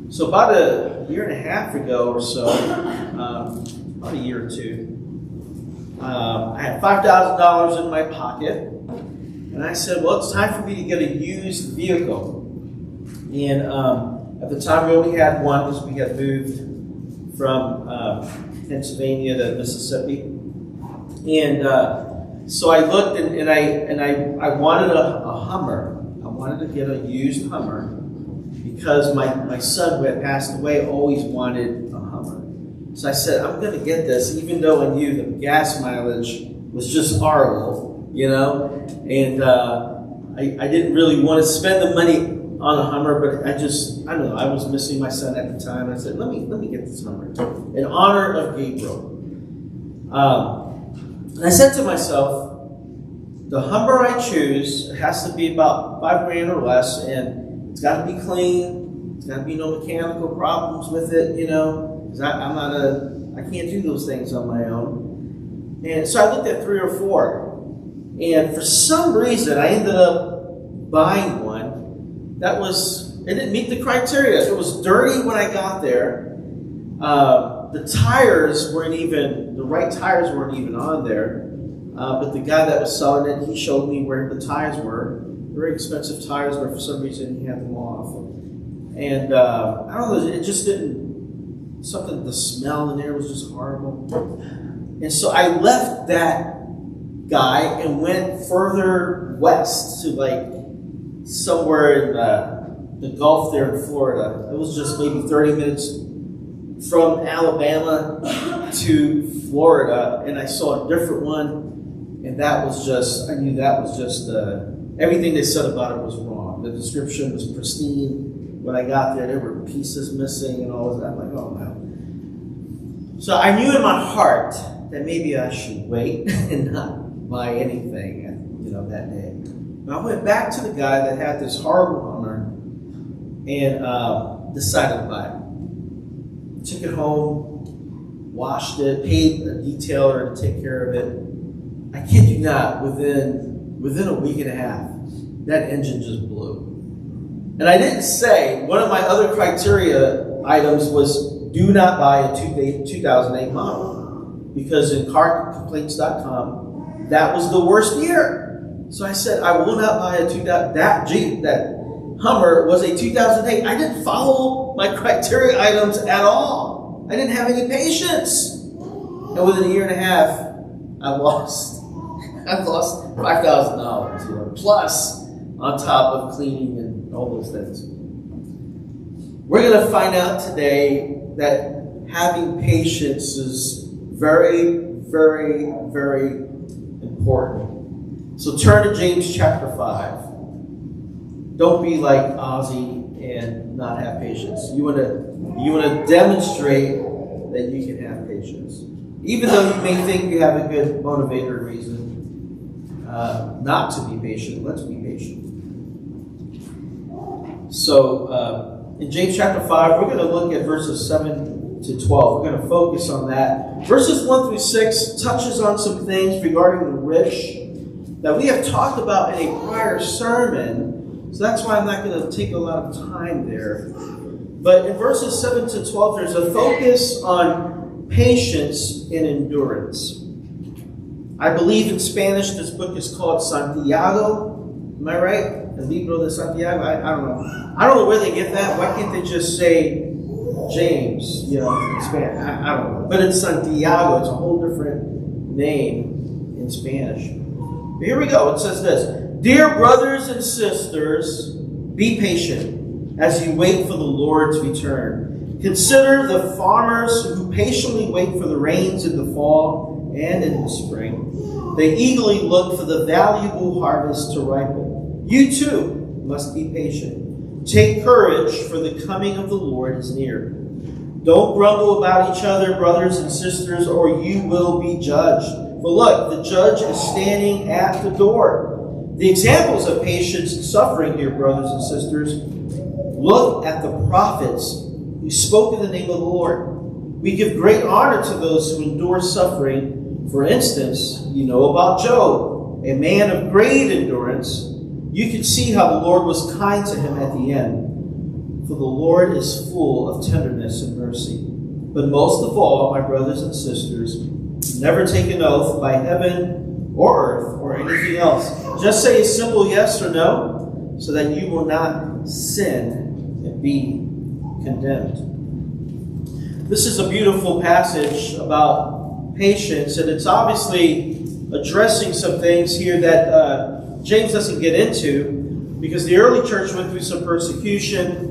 So about a year and a half ago or so, about a year or two, I had $5,000 in my pocket, and I said, well, it's time for me to get a used vehicle. And at the time, we only had one because we had moved from Pennsylvania to Mississippi. And so I looked, and I wanted a Hummer. I wanted to get a used Hummer because my son, who had passed away, always wanted a Hummer. So I said, I'm going to get this, even though I knew the gas mileage was just horrible, you know? And I didn't really want to spend the money on a Hummer, but I don't know, I was missing my son at the time. I said, let me get this Hummer in honor of Gabriel. And I said to myself, the Hummer I choose has to be about $5,000 or less, and it's got to be clean. It's got to be no mechanical problems with it, you know, because I can't do those things on my own. And so I looked at 3 or 4, and for some reason I ended up buying one. It didn't meet the criteria. It was dirty when I got there. The right tires weren't even on there. But the guy that was selling it, he showed me where the tires were. Very expensive tires, but for some reason he had them off. And I don't know, it just didn't, the smell in there was just horrible. And so I left that guy and went further west to somewhere in the Gulf there in Florida. It was just maybe 30 minutes from Alabama to Florida, and I saw a different one, and I knew that was just, everything they said about it was wrong. The description was pristine. When I got there were pieces missing and all of that. I'm like, oh no. So I knew in my heart that maybe I should wait and not buy anything, that day. I went back to the guy that had this horrible Hummer and decided to buy it. Took it home, washed it, paid a detailer to take care of it. I kid you not, within a week and a half, that engine just blew. And I didn't say, one of my other criteria items was do not buy a 2008 model. Because in carcomplaints.com, that was the worst year. So I said, I will not buy that Hummer was a 2008. I didn't follow my criteria items at all. I didn't have any patience. And within a year and a half, I've lost $5,000, plus on top of cleaning and all those things. We're going to find out today that having patience is very, very, very important. So turn to James chapter 5. Don't be like Ozzy and not have patience. You want to demonstrate that you can have patience. Even though you may think you have a good motivator reason not to be patient, let's be patient. So in James chapter 5, we're going to look at verses 7 to 12. We're going to focus on that. Verses 1 through 6 touches on some things regarding the rich that we have talked about in a prior sermon, so that's why I'm not going to take a lot of time there. But in verses 7 to 12, there's a focus on patience and endurance. I believe in Spanish this book is called Santiago. Am I right? El Libro de Santiago? I don't know. I don't know where they get that. Why can't they just say James, in Spanish? I don't know. But it's Santiago. It's a whole different name in Spanish. Here we go. It says this. Dear brothers and sisters, be patient as you wait for the Lord's return. Consider the farmers who patiently wait for the rains in the fall and in the spring. They eagerly look for the valuable harvest to ripen. You too must be patient. Take courage, for the coming of the Lord is near. Don't grumble about each other, brothers and sisters, or you will be judged. For look, the judge is standing at the door. The examples of patience and suffering, dear brothers and sisters, look at the prophets who spoke in the name of the Lord. We give great honor to those who endure suffering. For instance, you know about Job, a man of great endurance. You can see how the Lord was kind to him at the end. for the Lord is full of tenderness and mercy. But most of all, my brothers and sisters, never take an oath by heaven or earth or anything else. Just say a simple yes or no, so that you will not sin and be condemned. This is a beautiful passage about patience, and it's obviously addressing some things here that James doesn't get into, because the early church went through some persecution.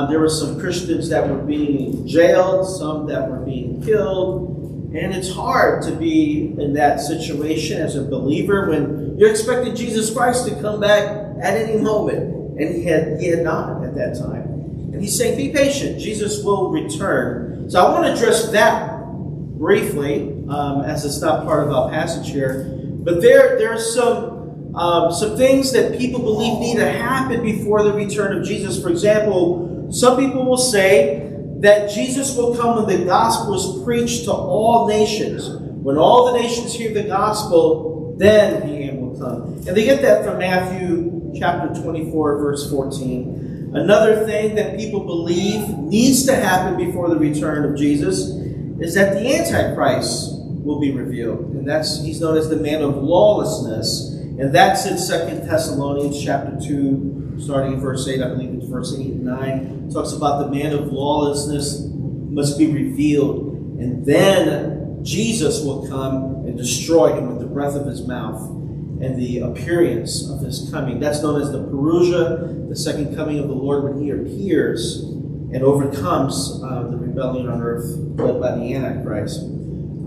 There were some Christians that were being jailed, some that were being killed, and it's hard to be in that situation as a believer when you're expecting Jesus Christ to come back at any moment, and he had not at that time. And he's saying, be patient, Jesus will return. So I want to address that briefly, as it's not part of our passage here. But there are some things that people believe need to happen before the return of Jesus. For example, some people will say that Jesus will come when the gospel is preached to all nations. When all the nations hear the gospel, then the end will come. And they get that from Matthew chapter 24, verse 14. Another thing that people believe needs to happen before the return of Jesus is that the Antichrist will be revealed. And he's known as the man of lawlessness. And that's in 2 Thessalonians chapter 2, starting in verse 8. I believe it's verse 8 and 9. It talks about the man of lawlessness must be revealed. And then Jesus will come and destroy him with the breath of his mouth and the appearance of his coming. That's known as the Parousia, the second coming of the Lord, when he appears and overcomes the rebellion on earth led by the Antichrist.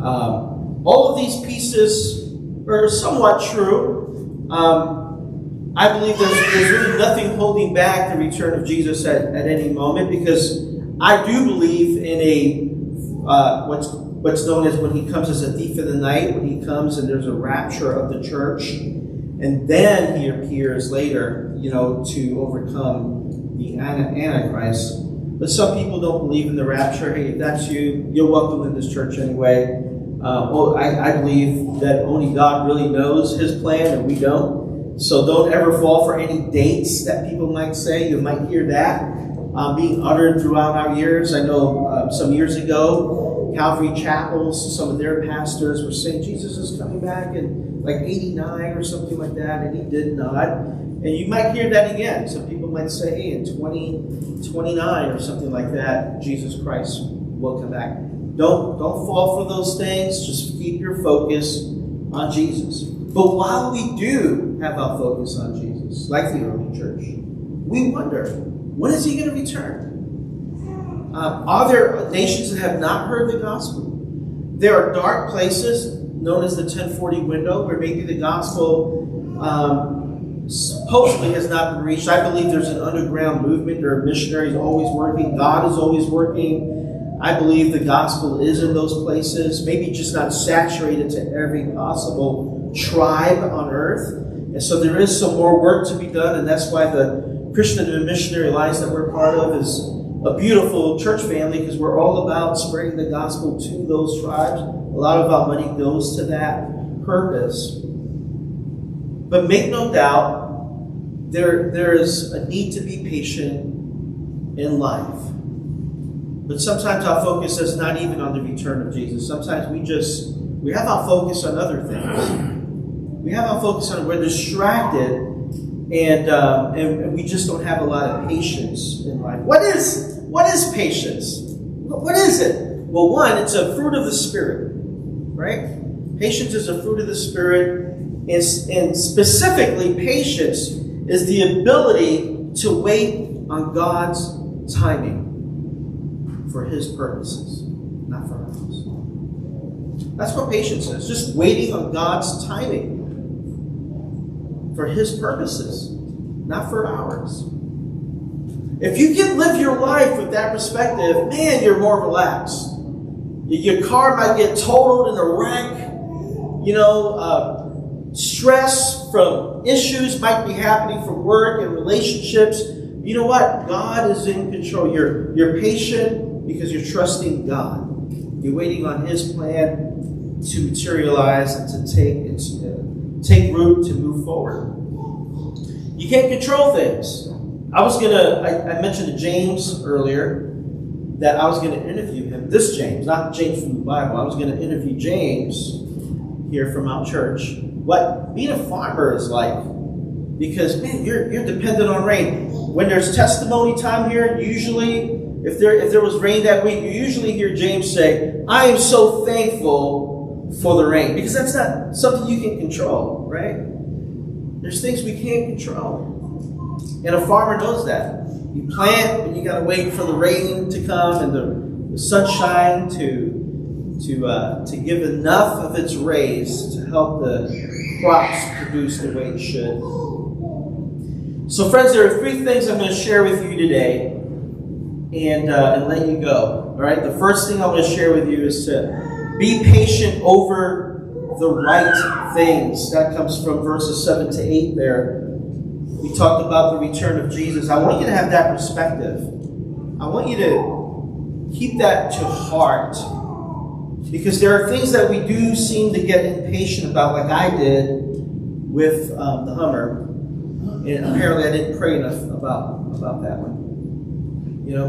All of these pieces are somewhat true. I believe there's really nothing holding back the return of Jesus at any moment, because I do believe in a what's known as when he comes as a thief in the night, when he comes and there's a rapture of the church, and then he appears later, to overcome the Antichrist. But some people don't believe in the rapture. Hey, if that's you, you're welcome in this church anyway. I believe that only God really knows his plan and we don't. So don't ever fall for any dates that people might say. You might hear that being uttered throughout our years. I know some years ago, Calvary Chapels, some of their pastors were saying Jesus is coming back in like 89 or something like that, and he did not. And you might hear that again. Some people might say, hey, in 2029 or something like that, Jesus Christ will come back. Don't fall for those things. Just keep your focus on Jesus. But while we do have our focus on Jesus, like the early church, we wonder, when is he going to return? Are there nations that have not heard the gospel? There are dark places known as the 1040 window where maybe the gospel supposedly has not been reached. I believe there's an underground movement. There are missionaries always working. God is always working. I believe the gospel is in those places, maybe just not saturated to every possible tribe on earth. And so there is some more work to be done, and that's why the Christian and Missionary Alliance that we're part of is a beautiful church family, because we're all about spreading the gospel to those tribes. A lot of our money goes to that purpose. But make no doubt, there is a need to be patient in life. But sometimes our focus is not even on the return of Jesus. Sometimes we have our focus on other things. We have our focus on, we're distracted, and we just don't have a lot of patience in life. What is patience? What is it? Well, one, it's a fruit of the Spirit, right? Patience is a fruit of the Spirit, and specifically, patience is the ability to wait on God's timing for his purposes, not for ours. That's what patience is, just waiting on God's timing for his purposes, not for ours. If you can live your life with that perspective, man, you're more relaxed. Your car might get totaled in a wreck. Stress from issues might be happening from work and relationships. You know what? God is in control. You're patient because you're trusting God. You're waiting on his plan to materialize and to take root, to move forward. You can't control things. I mentioned to James earlier that I was going to interview him. This James, not James from the Bible. I was going to interview James here from our church. What being a farmer is like. Because, man, you're dependent on rain. When there's testimony time here, usually, if there was rain that week, you usually hear James say, I am so thankful for the rain. Because that's not something you can control, right? There's things we can't control. And a farmer knows that. You plant, and you got to wait for the rain to come and the sunshine to give enough of its rays to help the crops produce the way it should. So, friends, there are three things I'm going to share with you today and let you go. All right? The first thing I'm going to share with you is to be patient over the right things. That comes from verses 7 to 8 there. We talked about the return of Jesus. I want you to have that perspective. I want you to keep that to heart. Because there are things that we do seem to get impatient about, like I did with the Hummer. And apparently I didn't pray enough about that one.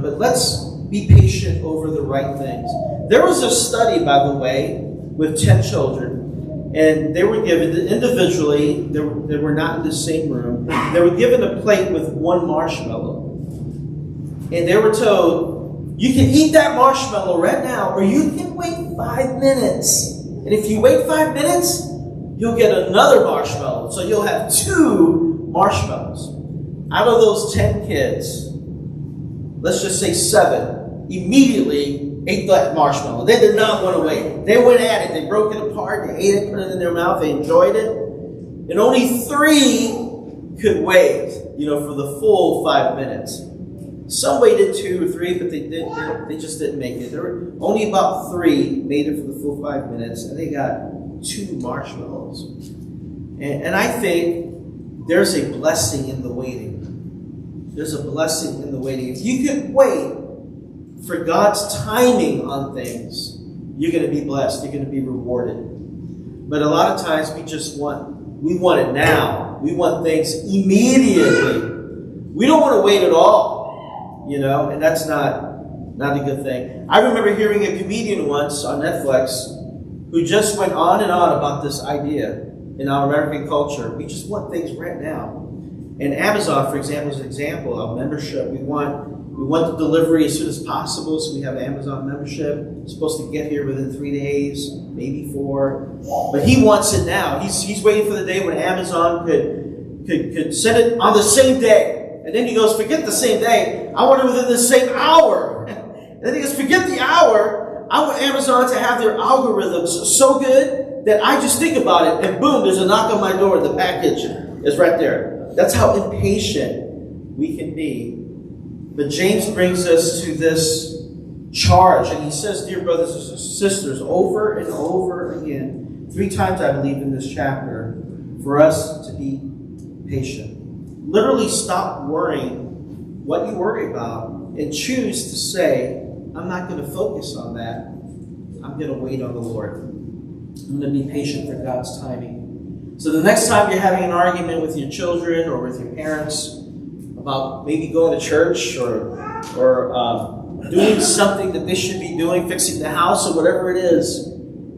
But let's be patient over the right things. There was a study, by the way, with 10 children, and they were given individually, they were not in the same room, they were given a plate with one marshmallow. And they were told, you can eat that marshmallow right now, or you can wait 5 minutes. And if you wait 5 minutes, you'll get another marshmallow. So you'll have 2 marshmallows. Out of those 10 kids, let's just say 7 immediately ate that marshmallow. They did not want to wait. They went at it. They broke it apart. They ate it, put it in their mouth. They enjoyed it. And only 3 could wait, for the full 5 minutes. Some waited 2 or 3, but they just didn't make it. There were only about 3 made it for the full 5 minutes, and they got 2 marshmallows. And I think there's a blessing in the waiting. There's a blessing in the waiting. If you can wait for God's timing on things, you're going to be blessed. You're going to be rewarded. But a lot of times we want it now. We want things immediately. We don't want to wait at all, and that's not a good thing. I remember hearing a comedian once on Netflix who just went on and on about this idea. In our American culture, we just want things right now. And Amazon, for example, is an example of membership. We want the delivery as soon as possible, so we have Amazon membership. It's supposed to get here within 3 days, maybe 4. But he wants it now. He's waiting for the day when Amazon could send it on the same day. And then he goes, forget the same day. I want it within the same hour. And then he goes, forget the hour. I want Amazon to have their algorithms so good that I just think about it, and boom, there's a knock on my door, the package is right there. That's how impatient we can be. But James brings us to this charge, and he says, dear brothers and sisters, over and over again, 3 times I believe in this chapter, for us to be patient. Literally stop worrying what you worry about and choose to say, I'm not going to focus on that. I'm going to wait on the Lord. I'm going to be patient for God's timing. So the next time you're having an argument with your children or with your parents about maybe going to church or doing something that they should be doing, fixing the house or whatever it is,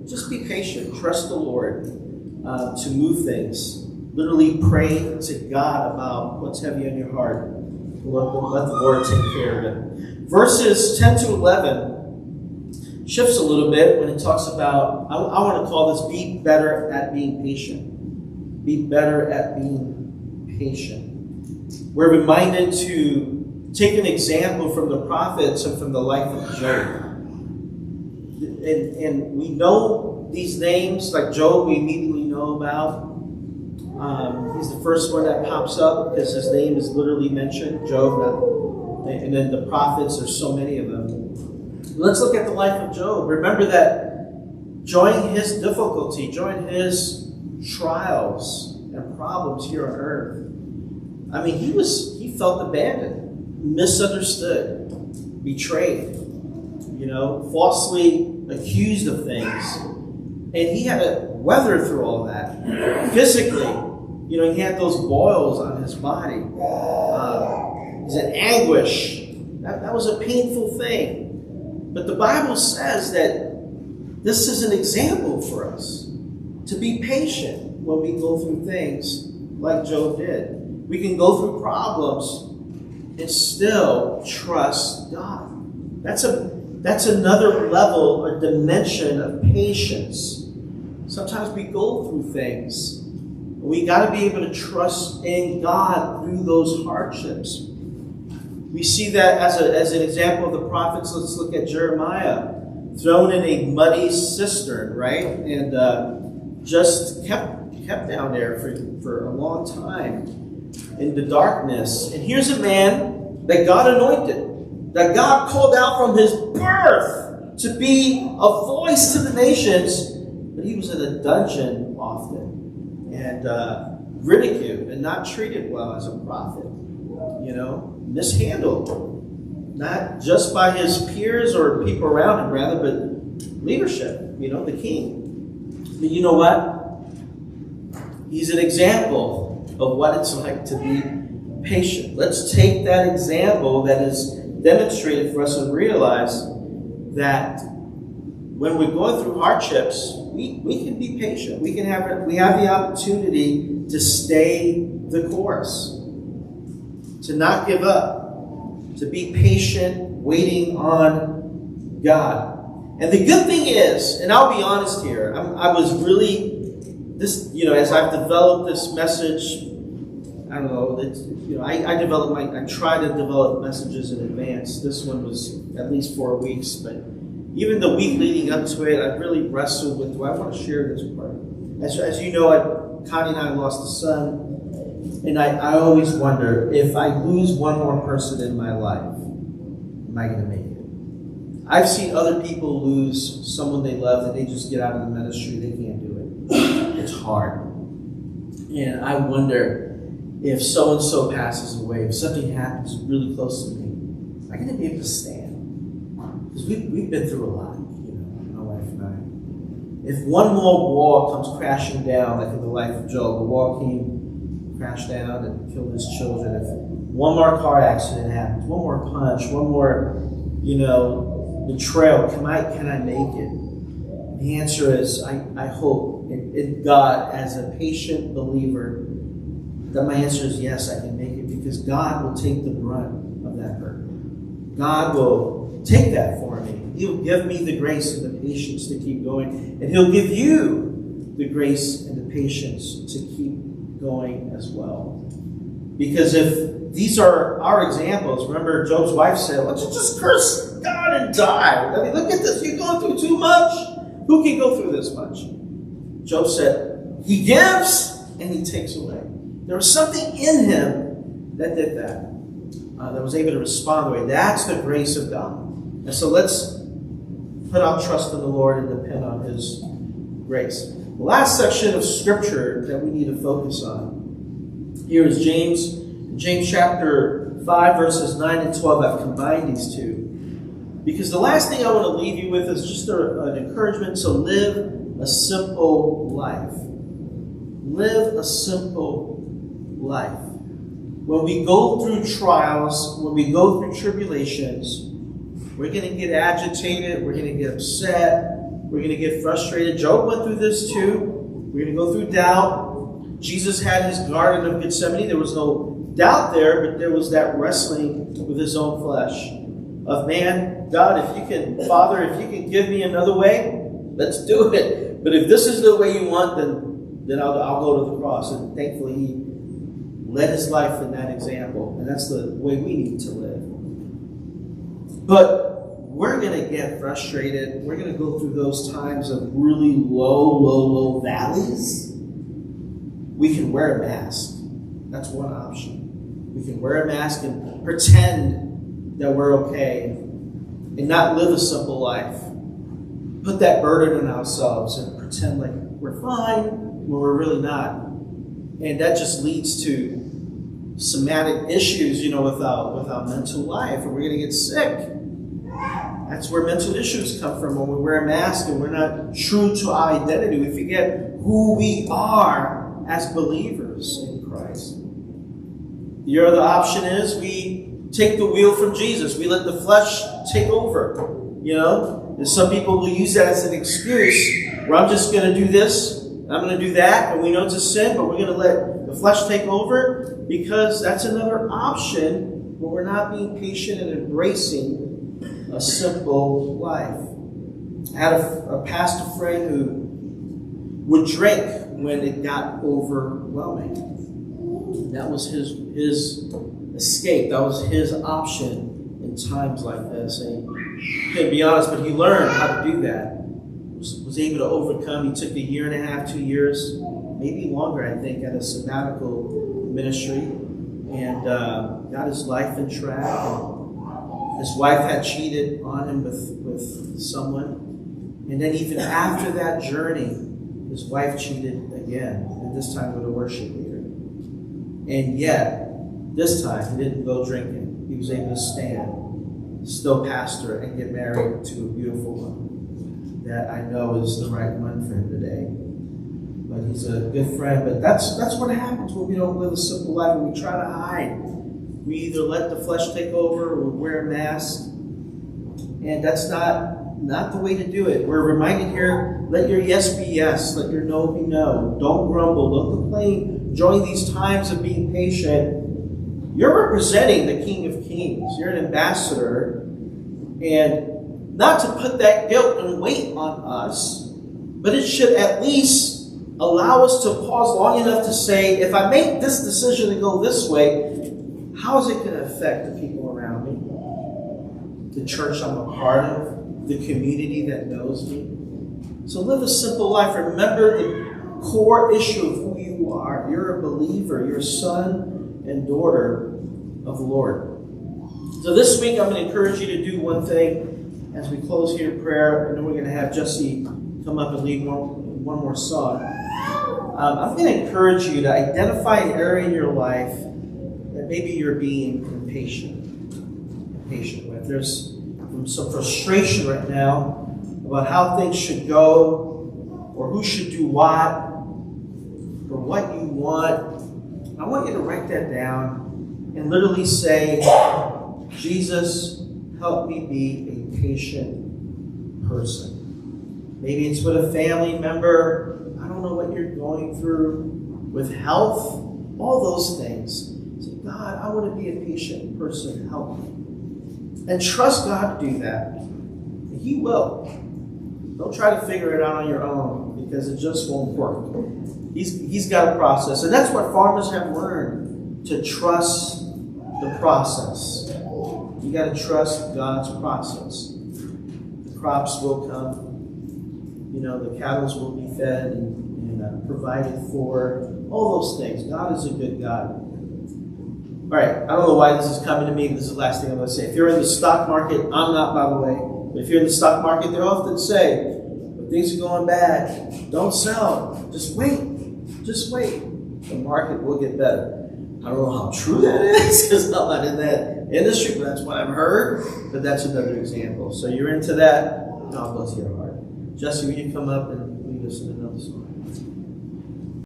just be patient. Trust the Lord to move things. Literally pray to God about what's heavy on your heart. Let the Lord take care of it. Verses 10 to 11 shifts a little bit when it talks about, I want to call this, be better at being patient. Be better at being patient. We're reminded to take an example from the prophets and from the life of Job. And we know these names, like Job, we immediately know about. He's the first one that pops up because his name is literally mentioned, Job. And then the prophets, there's so many of them. Let's look at the life of Job. Remember that during his difficulty, during his trials and problems here on earth, he felt abandoned, misunderstood, betrayed, falsely accused of things. And he had to weather through all that. Physically, he had those boils on his body. He's in anguish. That was a painful thing. But the Bible says that this is an example for us to be patient when we go through things like Job did. We can go through problems and still trust God. That's another level or dimension of patience. Sometimes we go through things. We got to be able to trust in God through those hardships. We see that as an example of the prophets. Let's look at Jeremiah, thrown in a muddy cistern, right? And just kept down there for a long time in the darkness. And here's a man that God anointed, that God called out from his birth to be a voice to the nations. But he was in a dungeon often and ridiculed and not treated well as a prophet. Mishandled. Not just by his peers or people around him, rather, but leadership, the king. But you know what? He's an example of what it's like to be patient. Let's take that example that is demonstrated for us and realize that when we're going through hardships, we can be patient. We have the opportunity to stay the course, to not give up, to be patient, waiting on God. And the good thing is, and I'll be honest here, I was really, as I've developed this message, I don't know, I try to develop messages in advance. This one was at least 4 weeks, but even the week leading up to it, I really wrestled with, do I want to share this part? As you know, Connie and I lost a son. And I always wonder, if I lose one more person in my life, am I going to make it? I've seen other people lose someone they love and they just get out of the ministry. They can't do it. It's hard. And I wonder if so-and-so passes away, if something happens really close to me, am I going to be able to stand? Because we've been through a lot, my wife and I. If one more wall comes crashing down, like in the life of Job, the wall came, crashed down and killed his children. If one more car accident happens, one more punch, one more, betrayal, can I make it? The answer is, I hope in God, as a patient believer, that my answer is yes, I can make it, because God will take the brunt of that hurt. God will take that for me. He'll give me the grace and the patience to keep going, and He'll give you the grace and the patience to keep going as well. Because if these are our examples, remember Job's wife said, "Let's just curse God and die." I mean, look at this. You're going through too much. Who can go through this much? Job said, He gives and He takes away. There was something in him that did that. That was able to respond the way. That's the grace of God. And so let's put our trust in the Lord and depend on His grace. The last section of Scripture that we need to focus on here is James chapter 5, verses 9 and 12. I've combined these two, because the last thing I want to leave you with is just an encouragement to live a simple life. Live a simple life. When we go through trials, when we go through tribulations, we're going to get agitated, we're going to get upset, we're going to get frustrated. Job went through this too. We're going to go through doubt. Jesus had His Garden of Gethsemane. There was no doubt there, but there was that wrestling with His own flesh. Of, man, God, Father, if you can give me another way, let's do it. But if this is the way you want, then I'll go to the cross. And thankfully, He led His life in that example. And that's the way we need to live. But we're going to get frustrated. We're going to go through those times of really low valleys. We can wear a mask. That's one option. We can wear a mask and pretend that we're okay and not live a simple life. Put that burden on ourselves and pretend like we're fine when we're really not. And that just leads to somatic issues, with our mental life. And we're going to get sick. That's where mental issues come from. When we wear a mask and we're not true to our identity, we forget who we are as believers in Christ. The other option is we take the wheel from Jesus. We let the flesh take over. And some people will use that as an excuse where I'm just going to do this, I'm going to do that, and we know it's a sin, but we're going to let the flesh take over because that's another option where we're not being patient and embracing a simple life. I had a pastor friend who would drink when it got overwhelming. That was his escape. That was his option in times like this. And he couldn't be honest, but he learned how to do that. Was able to overcome. He took a 1.5 years, 2 years, maybe longer, I think, at a sabbatical ministry, and got his life in track. His wife had cheated on him with someone, and then even after that journey, his wife cheated again, and this time with a worship leader. And yet, this time, he didn't go drinking. He was able to stand, still pastor, and get married to a beautiful woman that I know is the right one for him today. But he's a good friend. But that's what happens when we don't live a simple life, when we try to hide. We either let the flesh take over or wear a mask. And that's not the way to do it. We're reminded here, let your yes be yes, let your no be no. Don't grumble, don't complain. During these times of being patient, you're representing the King of Kings. You're an ambassador. And not to put that guilt and weight on us, but it should at least allow us to pause long enough to say, if I make this decision to go this way, how is it going to affect the people around me? The church I'm a part of? The community that knows me? So live a simple life. Remember the core issue of who you are. You're a believer. You're a son and daughter of the Lord. So this week I'm going to encourage you to do one thing as we close here in prayer, and then we're going to have Jesse come up and lead one more song. I'm going to encourage you to identify an area in your life that maybe you're being impatient with. There's some frustration right now about how things should go, or who should do what, or what you want. I want you to write that down and literally say, Jesus, help me be a patient person. Maybe it's with a family member. I don't know what you're going through. With health, all those things. Say, God, I want to be a patient person. Help me. And trust God to do that. And He will. Don't try to figure it out on your own, because it just won't work. He's got a process. And that's what farmers have learned, to trust the process. You got to trust God's process. The crops will come. The cattle will be fed and provided for. All those things. God is a good God. All right. I don't know why this is coming to me. This is the last thing I'm going to say. If you're in the stock market, I'm not, by the way. But if you're in the stock market, they often say, when things are going bad, don't sell. Just wait. Just wait. The market will get better. I don't know how true that is, because I'm not in that industry, but that's what I've heard. But that's another example. So you're into that, God bless your heart. Jesse, will you come up and lead us in another song?